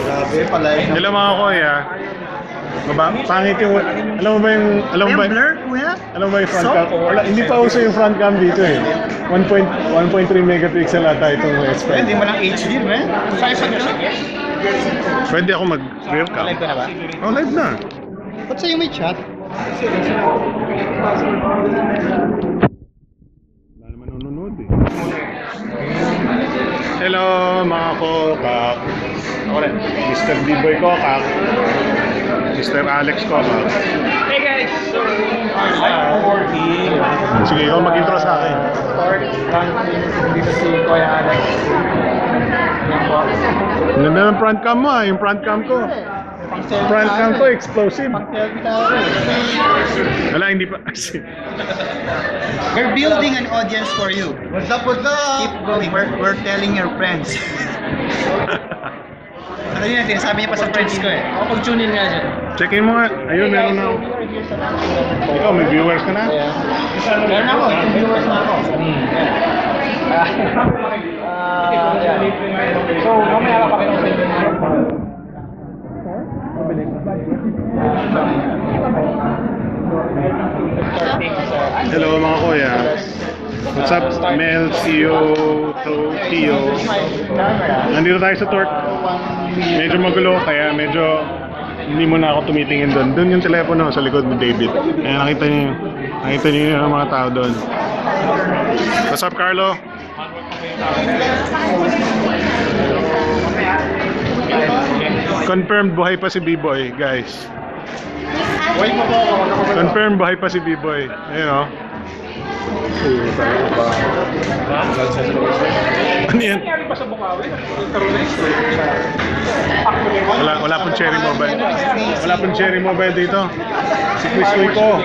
Grabe pala yun. Hello mga kuya. Pangit yung, alam mo ba yung, alam mo ba, Blur, kuya? alam mo ba yung front cam? Wala, hindi pa uso yung front cam dito eh. 1.3 megapixel ata itong S5. Hindi mo lang HD, man. Pwede ako mag-rear cam. Live ka na ba? Oh, live na. Ba't sa'yo may chat? Wala naman nanonood eh. Hello mga kokak. Ako rin, Mr. D-Boy Kokak. Mr. Alex Kokak. Hey guys, so I'm working. Sige, ikaw mag-intro sa akin. Dito si Kuya Alex. Yan po. Ang ganda ng front cam mo ah, yung front cam ko. Front cam ko, explosive. Wala, hindi pa. We're building an audience for you. What's up, what's up? Keep going. We're telling your friends. Ano yun, sabi niya pa sa friends ko eh. Ako pag-tune in nga dyan. Check-in mo nga. Ayun, meron na ako. Ikaw, may viewers ka na? Meron ako, may viewers na ako. So, mamaya kapakita ko sa inyo. Hello mga kuya. What's up, Mel, Tio, Tio? Nandito tayo sa Torque. Medyo magulo, kaya medyo hindi mo na ako tumitingin doon. Doon yung telepono sa likod ni David. Kaya nakita niyo yung mga tao doon. What's up, Carlo? Confirmed buhay pa si B-Boy, guys. Confirmed buhay pa si B-Boy. Ayun o. Ano yan? Nangyari pa sa Bukawi? Wala pong cherry mobile. Wala pong cherry mobile dito. Si Chris ko.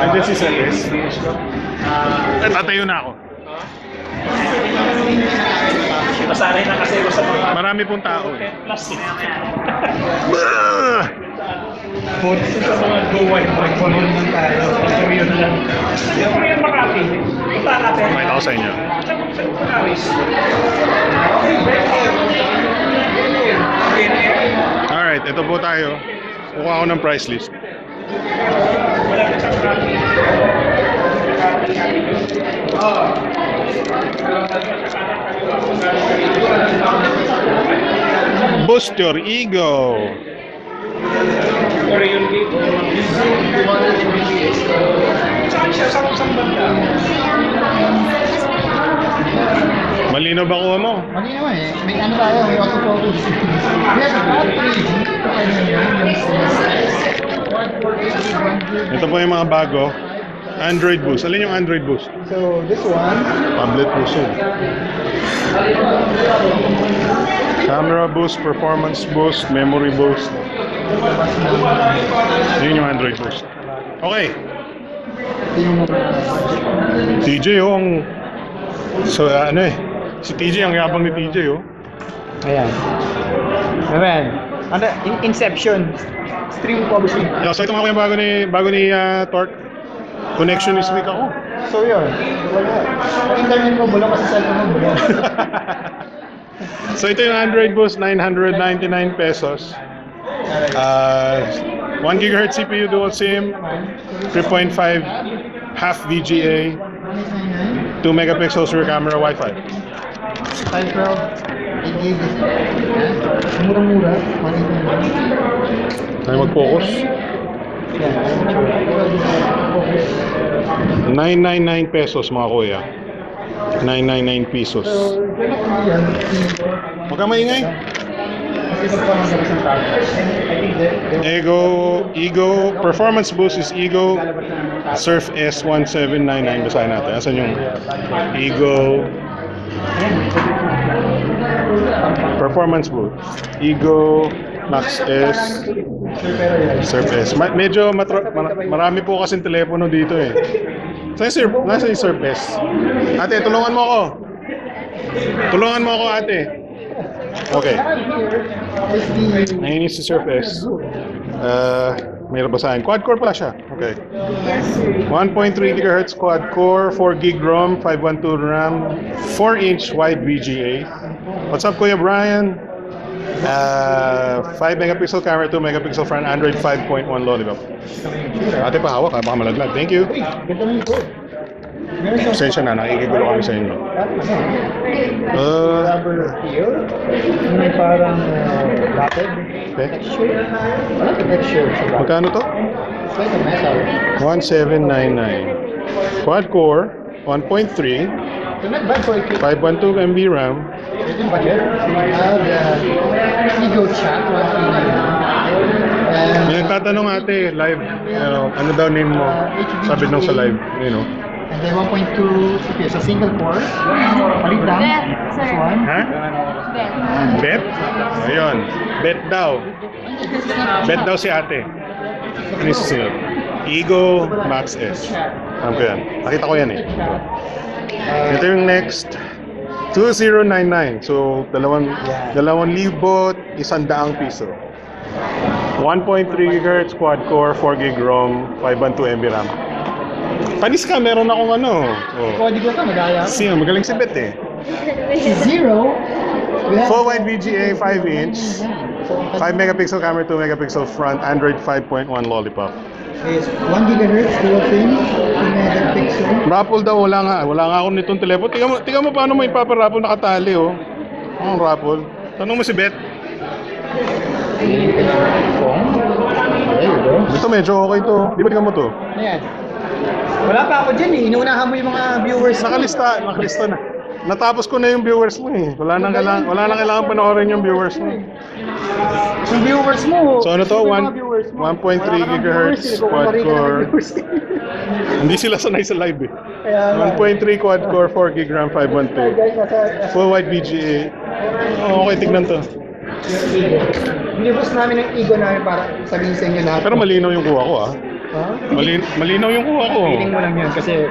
Nandiyan si Celes. Tatayo na ako. Nasanay na kasi sa mga Marami pong tao eh. plastic. Sa mga go-wide microphone lang tayo. Yun lang. Yung mga Makati, punta natin. Kumain ako sa inyo. Sa Paris. Alright, ito po tayo. Kukuha ako ng price list. Malapit sa Makati. Boost your ego. Korean dito. Saan siya? Sa banda? Malinaw ba kuha mo? Mali naman eh. May ano tayo, may autofocus. Yes, Ito po yung mga bago. Android Boost. Alin yung Android Boost? So, this one. Tablet boost yun. Camera boost, performance boost, memory boost. Yun yung Android Boost. Okay. TJ oh, so ano eh. Si TJ, ang yabang ni TJ oh. Ayan. Ayan. Ano, Inception. Stream publishing. So ito mga yung bago ni Torque. Connection is weak ako. So yun. Ang internet mo, bulong kasi cellphone mo, bulong. So ito yung Android Boost, 999 pesos. 1 GHz CPU dual SIM, 3.5 half VGA, 2 megapixels rear camera, Wi-Fi. 512, 8 gig. Murang-mura. 189. Tayo mag-focus. 999 pesos mga kuya. 999 pesos. Huwag kang maingay. Ego Performance Boost is Ego Surf S1799. Basahin natin. Asan yung Ego Performance Boost? Ego Max S Surf S. Medyo marami po kasing telepono dito eh. Nasa yung Surf S. Ate, tulungan mo ako. Tulungan mo ako, ate. Okay. Ayun yung si Surf S. Mahirap basahin. Quad-core pala siya. Okay. Yes, sir. 1.3 GHz quad-core, 4 gig ROM, 512 RAM, 4-inch wide VGA. What's up, Kuya Brian? 5 megapixel camera, 2 megapixel front, Android 5.1 lollipop. Ate pa hawak, baka malaglag. Thank you. Ganda ng likod. Meron siyang Pasensya na, nakikigulo kami sa inyo. rubber feel. May parang rapid. Okay. Texture. Wala ka texture sa rapid. Magkano to? It's like a metal. 1799. Quad-core, 1.3, So not bad for a kid. 512 MB RAM. Ito yung budget. We have the Ego Chat. And May nagtatanong ate, live, ano daw name mo? Sabi nung sa live, And then 1.2 CPS, a single core. Palit lang. Yes, sir. This one. Ha? Yes. Bet? Ayun. Bet daw. Bet daw si ate. Ano yung susunod? Ego Max S. Alam ko yan. Nakita ko yan eh. Ito yung next. 2099. So, 2,100 piso. 1.3 GHz quad core, 4 gig ROM, 512 MB RAM. Panis ka, meron akong ano. Código ka, madaya. Sino? Magaling si Bet eh. Zero. We have Full wide VGA 5-inch, 5 megapixel camera, 2 megapixel front, Android 5.1 lollipop. is 1 gigahertz dual pin, 2 megapixel. Raffle daw, wala nga ako nitong telepono. Tingnan mo paano mo ipaparaffle nakatali oh. Anong raffle? Tanong mo si Bet. Phone. There you go. Ito medyo okay to. Di ba tingnan mo to? Ayan. Wala pa ako dyan eh. Inuunahan mo yung mga viewers. Nakalista na. Natapos ko na yung viewers mo eh. Wala nang kailangan panoorin yung viewers mo. Yung viewers mo. So ano to? yung mga viewers mo. 1.3 Wala kang gigahertz viewers, eh. quad Kukumari ka na ng core. viewers. Hindi sila sanay sa live eh. Kaya nga. 1.3 quad core, 4 gig RAM, Hi 512. guys, nasa Full wide VGA. Oh, okay, tignan to. yung ego. Binibus namin ang ego namin para sabihin sa inyo lahat. Pero malinaw yung kuha ko ah. Ha? Malinaw yung kuha ko. Feeling mo lang yun kasi...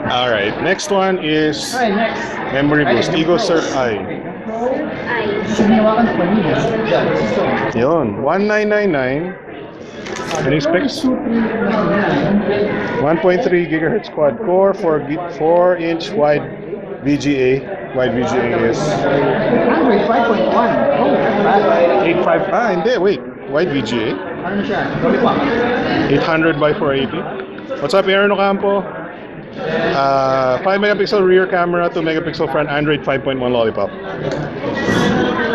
Alright, next one is Hi, next. memory boost. Ego Surf I. Ay. Sinawakan ko kanina. Yun, 1999. Any specs? 1.3 gigahertz quad core, 4-inch wide VGA. Wide VGA is Android 5.1. Oh, bad. 85. Hindi, wait. Wide VGA. Ano na siya? Lollipop. 800 by 480. What's up, Aaron Ocampo? 5 megapixel rear camera, 2 megapixel front, Android 5.1 lollipop.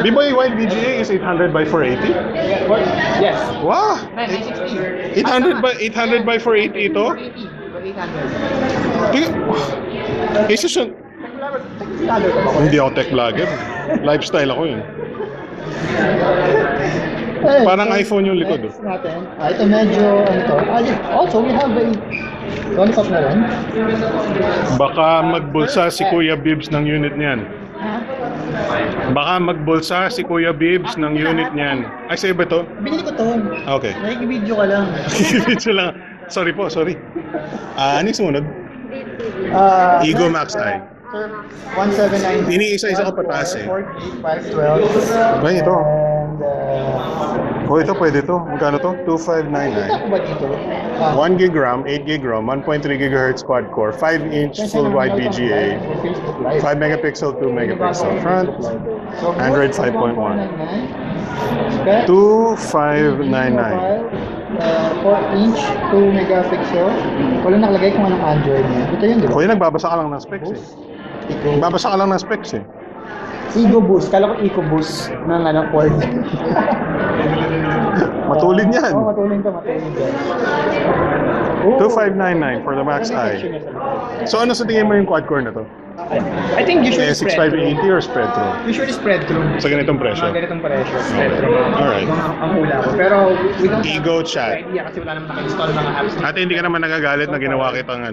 B-Boy wide VGA is 800 by 480? What? Yes. Wow! 960. 800 by 480 ito? 800. Tingnan. Isa siya. Standard ka ba? Hindi ako tech vlogger. Lifestyle ako yun. Hey, Parang so, iPhone yung likod, next natin. Ito medyo ano to. Also, we have a lollipop na rin. Baka magbulsa si Kuya Bibs ng unit niyan. Baka magbulsa si Kuya Bibs ng unit niyan. Ay, sa'yo ba to? Binili ko to. Okay. Nakikibidyo ka lang. Video lang. Sorry po, sorry. Ano yung sumunod? Ego Max I. Sir, 179. Iniisa-isa ko pataas eh. 48512. Ay, ito. And, Oh, ito pwede to. Magkano to? kita 2599. ko ba dito? 1 gig RAM, 8 gig ROM, 1.3 gigahertz quad core, 5-inch full wide VGA, 5 megapixel, 2 megapixel front, Android 5.1. 2599. 4-inch, 2 megapixel. Wala nakalagay kung anong Android niya. Ito yun, di ba? Kuya, nagbabasa ka lang ng specs eh. Nagbabasa ka lang ng specs eh. Ego Boost. Kala ko Eco Boost ng cord. Matulid yan. Oo, matulin to. 2599 for the Max I. So ano sa tingin mo yung quad core na to? I think usually spread through. S6580 or spread through? Usually spread through. Sa ganitong presyo? Mga ganitong presyo. Spread through. Alright. Ang hula ko. Pero we don't Ego have Chat. idea kasi wala naman naka-install mga apps. Ate, hindi ka naman nagagalit na ginawa kitang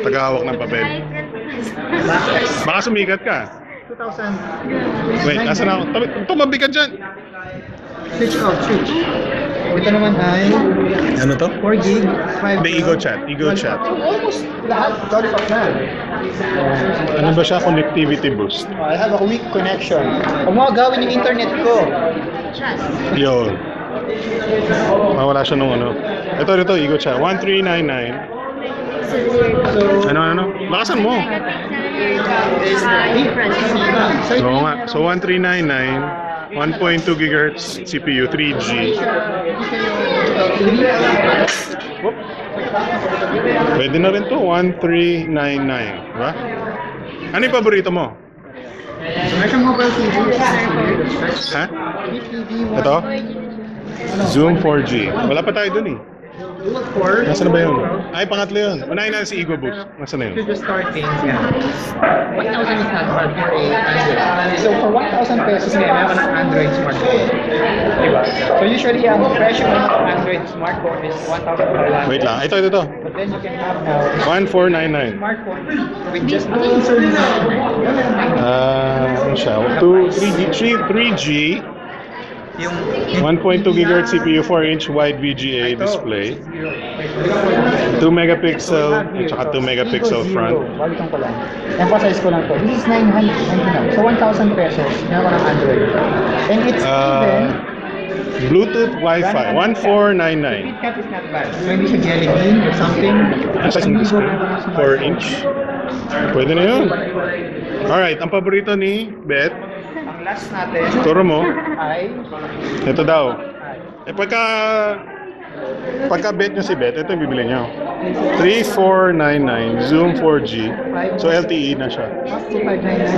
tagahawak ng papel. Max X. Baka sumikat ka. 2000. Wait, nasa na ako? Tumabi ka dyan. Switch out, switch. Ito naman ay Ano to? 4 gig, 5 Hindi, Ego Chat. Ego Chat. Almost lahat. Lollipop na. Ano ba siya? Connectivity boost. I have a weak connection. Huwag mo agawin yung internet ko. Trust. Yun. Wala siya nung ano. Ito, ikot siya. 1399. Ano? Lakasan mo. Oo nga. So, 1399. 1.2 GHz CPU, 3G. Whoop. Pwede na rin to, 1399. Diba? Ano yung paborito mo? Ha? Ito? Zoom 4G. Wala pa tayo dun eh. Nasaan na ba yun? Ay, pangatlo yun. Unahin natin si Ego Boost. Nasaan na yun? Just starting, yeah. 1,000 is not bad for a Android. So for 1,000 pesos ngayon, meron ka ng Android smartphone. Diba? So usually, ang presyo ng Android smartphone is 1,000 per lang. Wait lang. Ito. But then you can have now 1499. smartphone with just service. Ano siya? 3G. Yung 1.2 GHz CPU, 4-inch wide VGA display. 2 megapixel at saka 2 megapixel front. Balikan ko lang. Emphasize ko lang to. This is 999. So 1,000 pesos. Meron ka ng Android. And it's even Bluetooth Wi-Fi, 1499. KitKat is not bad. So hindi siya jelly bean or something. Ang size ng display? 4-inch. Pwede na yun. Alright, ang paborito ni Beth, Ang last natin turo mo, ay ito daw. Pagka bet nyo si Beth, ito yung bibili nyo. 3499 Zoom 4G. So LTE na siya.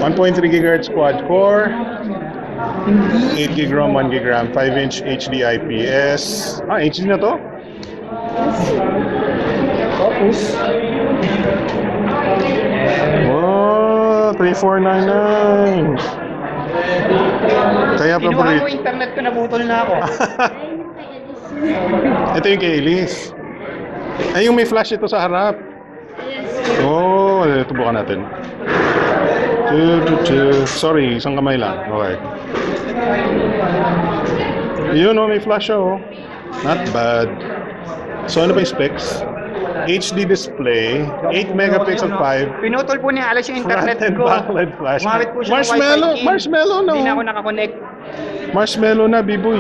1.3 GHz quad core. 8 GB ROM, 1 GB RAM, 5-inch HD IPS. HD na to? Focus. Oh, 3499. Kaya Kinuha paborito. mo internet ko, nabutol na ako. Ito yung kay Elise. Ay, yung may flash ito sa harap. Oh, tubukan natin. Sorry, isang kamay lang. Okay. Yun oh, may flash oh. Not bad. So ano pa yung specs? HD display, 8 megapixel 5. Pinutol po niya alas yung internet Front and ko. backlight flash. Gumamit po siya ng Marshmallow, Wi-Fi. marshmallow na. Hindi na oh. ako nakakonect. Marshmallow na, biboy.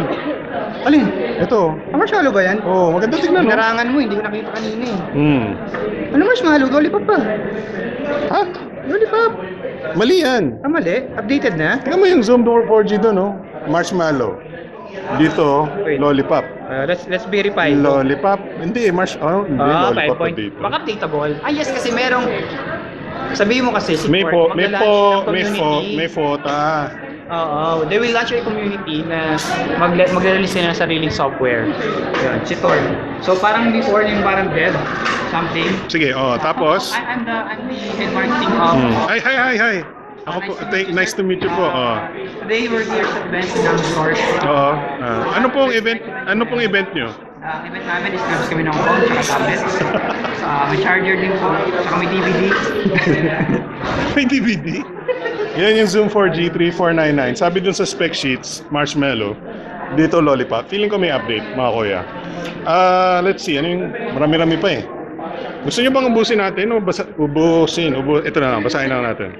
Alin? Ito. Marshmallow ba yan? Oh, maganda tignan no. Narangan mo, hindi ko nakita kanina eh. Ano marshmallow? Lollipop ba? Ha? Lollipop. Mali yan. Mali. Updated na? Tingnan mo yung Zoom 4G doon, no? Marshmallow. Dito, Wait. lollipop. Let's verify. Lollipop. Hindi, hindi, lollipop pa dito. Baka updatable. Ah, yes, kasi merong... Sabihin mo kasi, May support, may photo. Oo, they will launch a community na magre-release sila ng sariling software. Yun, si Tor. So parang before yung parang dev, something. Sige, tapos. I'm the head marketing of... Hi. Ako po, nice to meet you po. Today we're here sa event ng source. Oo. Ano pong event nyo? Event namin is nabas kami ng phone, tsaka tablet. May charger din po, tsaka may DVD. May DVD? Yan yung Zoom 4G 3499. Sabi dun sa spec sheets, Marshmallow. Dito Lollipop. Feeling ko may update, mga kuya. Let's see, marami-rami pa eh. Gusto nyo bang ubusin natin o ubusin? Ito na lang, basahin na natin.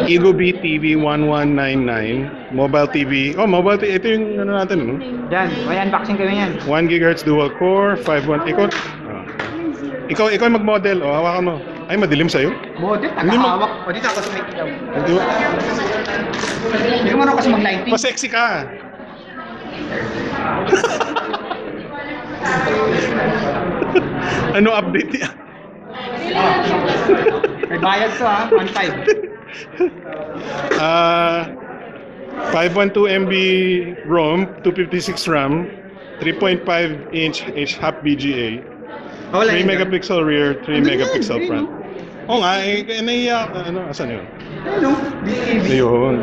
Ego-Beat TV 1199 Mobile TV. Mobile TV. Ito yung ano natin. Yan, may unboxing kami yan. 1 GHz dual core, 5.1. Ikaw yung mag-model. Hawakan mo. Ay, madilim sa'yo. Model, Hindi mo- tagahawak. O dito ako sa may ilaw. Hindi mo- Hindi ko marunong kasi mag-lighting. Pa-sexy ka. Ano update niya? May bayad to ha, 1.5. 512 MB ROM, 256 RAM, 3.5 inch half BGA, 3 megapixel rear, 3 megapixel front. Oo nga, naiiyak. Asan yun? Ano? Ayun.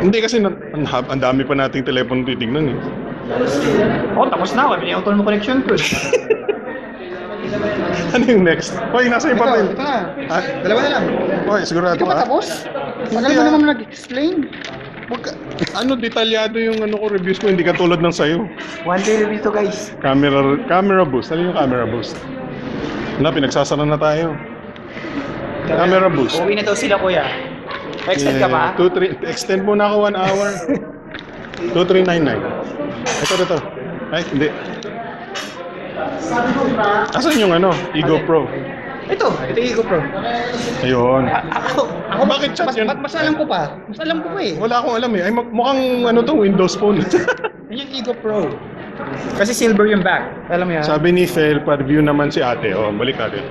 Hindi kasi ang dami pa nating telepono titignan eh. Tapos na ako. Piniyotol mo connection ko. Ano yung next? Hoy, nasa yung papel. Ito na. Ha? Dalawa na lang. Hoy, sigurado Hindi ka pa ha? tapos? Tagal mo namang nag-explain. Detalyado yung reviews ko, hindi ka tulad ng sayo. One day review to guys. Camera boost. Ano yung camera boost? Pinagsasara na tayo. Camera boost. Uwi na daw sila kuya. Extend ka pa? 2, 3. Extend mo na ako 1 hour. 2399. Ito. Ay, hindi. Asan yung Ego Pro? Ito yung Ego Pro. Ayun. Ako Bakit chat yan? Mas alam ko pa. Mas alam ko pa eh. Wala akong alam eh. Ay, mukhang Windows Phone. Yan yung Ego Pro. Kasi silver yung back. Alam mo yan? Sabi ni Fel, pa-review naman si ate. Oh, balik natin.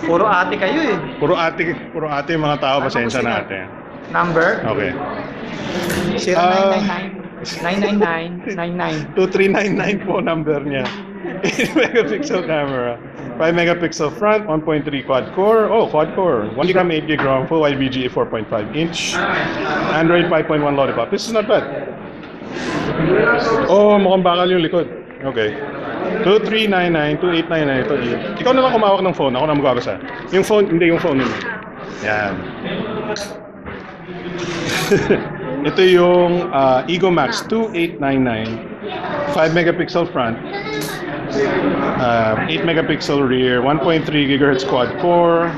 Puro ate kayo eh. Puro ate yung mga tao. Pasensya na ate. Number? Okay. 0999-999-99. 2399 po number niya. 8 megapixel camera. 5 megapixel front, 1.3 quad core. Oh, quad core. 1 GB 8 GB ROM, full wide VGA 4.5 inch. Android 5.1 lollipop. This is not bad. Oh, mukhang bakal yung likod. Okay. 2399, 2899, ito. Ikaw na lang kumawak ng phone. Ako na magbabasa. Yung phone, hindi yung phone nila. Yan. Ito yung Ego Max 2899. 5 megapixel front. 8 megapixel rear, 1.3 GHz quad core,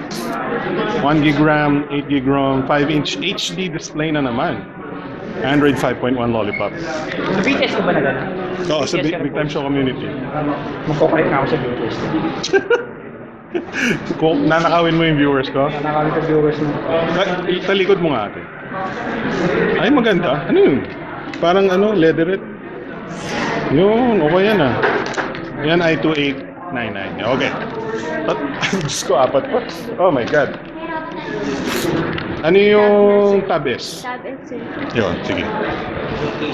1 GB RAM, 8 GB ROM, 5-inch HD display na naman. Android 5.1 lollipop. Sa BTS ko ba na gano'n? Oo, sa Big Time Show community. Magkukulit na ako sa BTS. Kung nanakawin mo yung viewers ko, Nakakawin sa viewers mo. talikod mo nga ate. Ay, maganda. Ano yun? Parang leatherette. Yun, okay yan ah. Yan ay 2899. Okay. Diyos ko, 4 pa. Oh my God. Ano yung tab S? Tab S, sir. Yun, sige.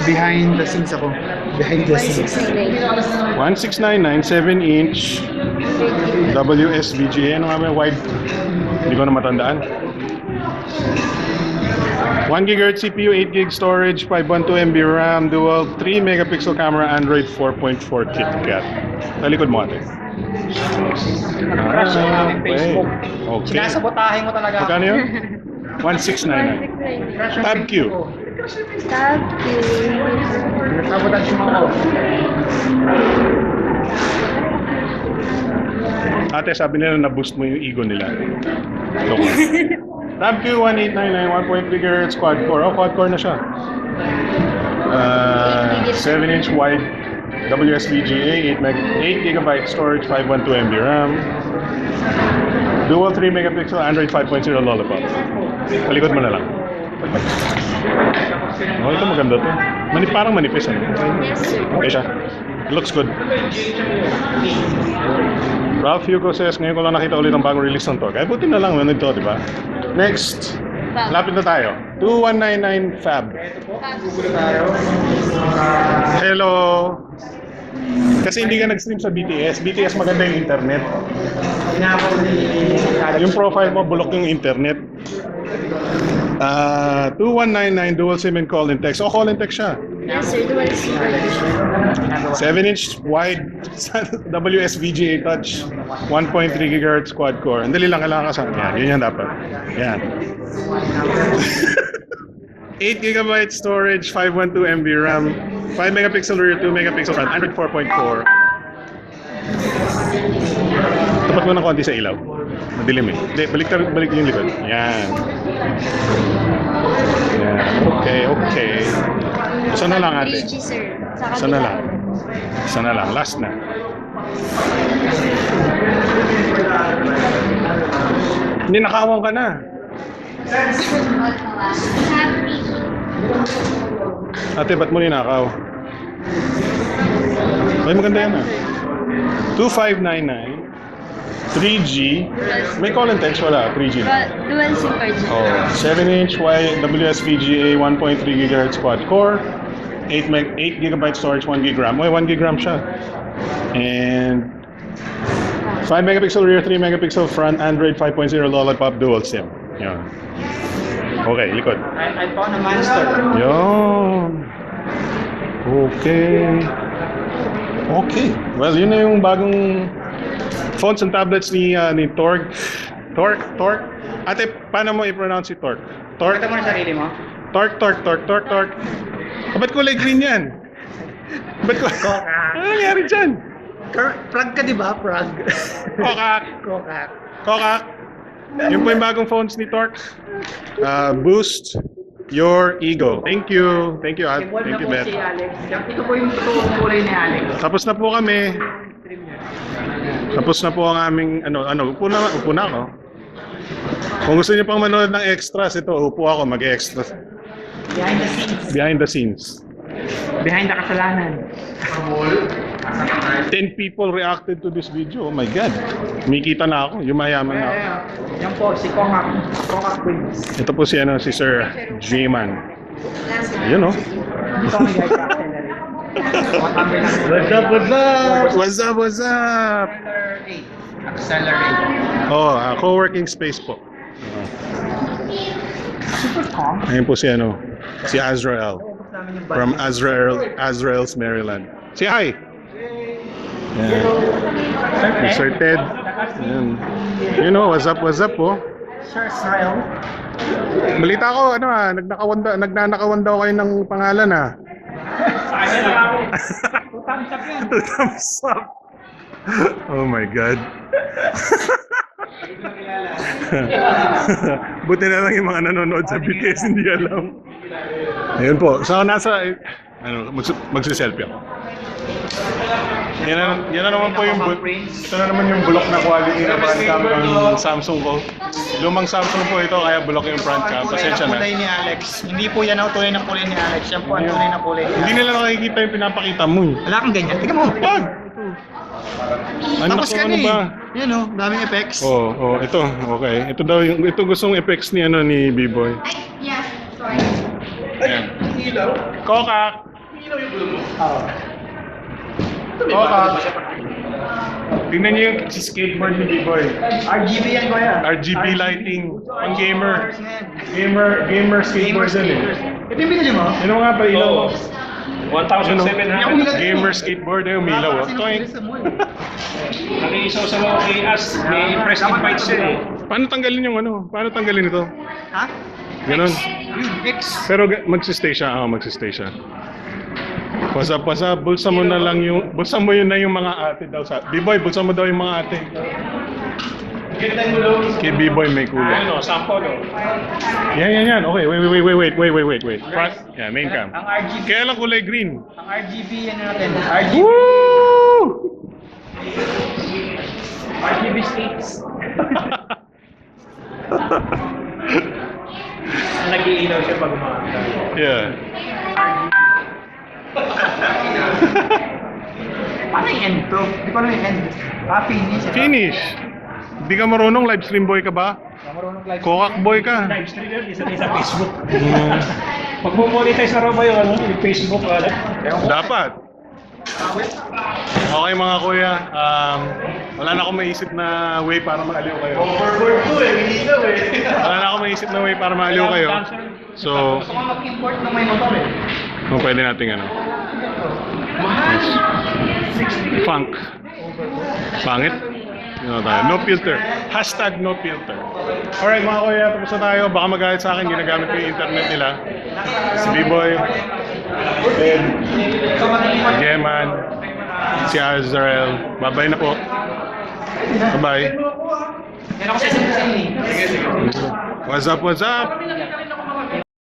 Behind the scenes ako. Behind the scenes. 1699. 1699, 7-inch WSVGA. Ano nga ba? Wide. Hindi ko na matandaan. 1 GHz CPU, 8 GB storage, 512 MB RAM, dual 3 megapixel camera, Android 4.4 KitKat. Talikod mo ate. Crush ng aming Facebook. Okay. Sinasabotahin mo talaga. Magkano yun? 1699. 1699. Crush ng Tab Q. Facebook. Tab Q. Sinasabotahin mo ako. Ate, sabi nila na-boost mo yung ego nila. Joke lang. Tab Q 1899, 1.3 GHz quad core. Oh, quad core na siya. 7-inch wide WSVGA, 8 GB storage, 512 MB RAM. Dual 3 megapixel Android 5.0 lollipop. Talikod mo na lang. Oh, ito maganda to. Parang manipis ano? Yes, sir. Okay siya. It looks good. Ralph Hugo says, ngayon ko lang nakita ulit ang bagong release ng to. Kaya buti na lang yun ito, di ba? Next. Lapit na tayo. 2199 Fab. Hello. Kasi hindi ka nag-stream sa BTS. BTS maganda yung internet. Yung profile mo, bulok yung internet. 2199 dual SIM and call and text. Oh, call and text siya. Yes, sir. Dual SIM version. 7-inch wide WSVGA touch, 1.3 GHz quad core. Ang dali lang kailangan kasama. Yan, ganyan dapat. Yan. 8 GB storage, 512 MB RAM, 5 megapixel rear, 2 megapixel front, Android 4.4. Tapat mo ng konti sa ilaw. Madilim eh. Hindi, balik yung likod. Yan. Yan. Okay. Isa na lang ate. 3G, sir. Sa Isa na kabila. lang. Isa na lang. Last na. Hindi, nakawang ka na. Happy. Ate, ba't mo ninakaw? Ay, maganda yan ah. 2599 3G. May call and text wala. 3G na. Dual SIM version. Oh, 7-inch wide WSVGA 1.3 GHz quad core, 8 GB storage, 1 GB RAM. 1 GB RAM siya. And 5 megapixel rear, 3 megapixel front, Android 5.0 lollipop dual SIM. Yan. Okay, likod. I found a monster. Yon. Okay. Well, yun na yung bagong phones and tablets ni Torque. Ate, paano mo i-pronounce si Torque? Pakita mo na sarili mo. Torque. Ba't kulay green yan? Ano nangyari dyan? Prag ka, di ba? Prag. Kokak. Yun po yung bagong phones ni Torque. Boost, your ego. Thank you. Thank you, At. Involved Thank na you, po Beth. si Alex. Ito po yung totoong kulay ni Alex. Tapos na po kami. Tapos na po ang aming, upo na ako. Kung gusto niyo pang manood ng extras, ito, upo ako, mag-extras. Behind the scenes. Behind the scenes. Behind the kasalanan. 10 people reacted to this video. Oh my God. Kumikita na ako. Yumayaman na ako. Yan po, si Kokak. Kokak Queens. Ito po si Sir J-Man. Ayun, oh. Ito ang guys, accelerate. What's up, what's up? What's up, what's up? Accelerate. Oh, co-working space po. Super calm. Ayun po si Azrael. From Azrael's Maryland. Say hi! Yeah. Sir Ted. Ayan. You know, what's up po? Sir Israel. Balita ko, nagnanakawan daw kayo ng pangalan, ha? Thumbs up yan. Thumbs up. Oh my God. Buti na lang yung mga nanonood sa BTS, hindi alam. Ayun po. So, magsiselfie ako. Yan na naman po yung ito na naman yung bulok na quality na front cam ng Samsung ko. Lumang Samsung po ito, kaya bulok yung front cam. Pasensya na. Kulay ni Alex. Hindi po yan ang tunay na kulay ni Alex. Yan po ang tunay na kulay ni Hindi nila nakikita yung pinapakita mo. Wala kang ganyan. Tingnan mo. Pag! Tapos ka na ba? Yan o, daming effects. Oh, ito. Okay. Ito gustong effects ni ni B-Boy. Ay, yeah. Sorry. Ayan. Kokak! Oo. Kokak! Tingnan niyo yung skateboard ni B-Boy. RGB yan ko yan. RGB lighting. Pang gamer. Gamer skateboard yan eh. Ito yung binili mo? Ano nga ba ilaw mo? 1,700. Gamer skateboard eh, umilaw. Toink. Nakiisaw sa mga KS. May press invite siya eh. Paano tanggalin yung Paano tanggalin ito? Ha? Ganon. Yun, X. Pero magsistay siya. Magsistay siya. Pasa, bulsa mo na lang bulsa mo yun na yung mga ate daw sa. B-Boy, bulsa mo daw yung mga ate. Kay B-Boy may kulay. Ano, sample no? Yan. Okay, wait. Front, yeah, main cam. Ang RGB. Kaya lang kulay green. Ang RGB yan natin. RGB. Woo! RGB states. Nag-iilaw siya pag umakanta. Yeah. Paano yung end to? Di ko alam yung end. Finish. Finish. Hindi ka marunong, live stream boy ka ba? Marunong live. Kokak boy ka. Live stream yun, isa sa Facebook. Pag mo-monetize na ba yung Facebook? Dapat. Okay mga kuya, wala na akong maisip na way para maaliw kayo. Overboard ko eh, hinilaw eh. Wala na akong maisip na way para maaliw kayo. So, Gusto ko mag-import na may motor eh. kung pwede natin funk. Pangit. No filter. Hashtag no filter. Alright mga kuya, tapos na tayo. Baka magalit sa akin, ginagamit ko yung internet nila. Si B-Boy, Ben, Geman, si Azrael. Bye-bye na po. Bye-bye. Yan ako sa SMC. What's up?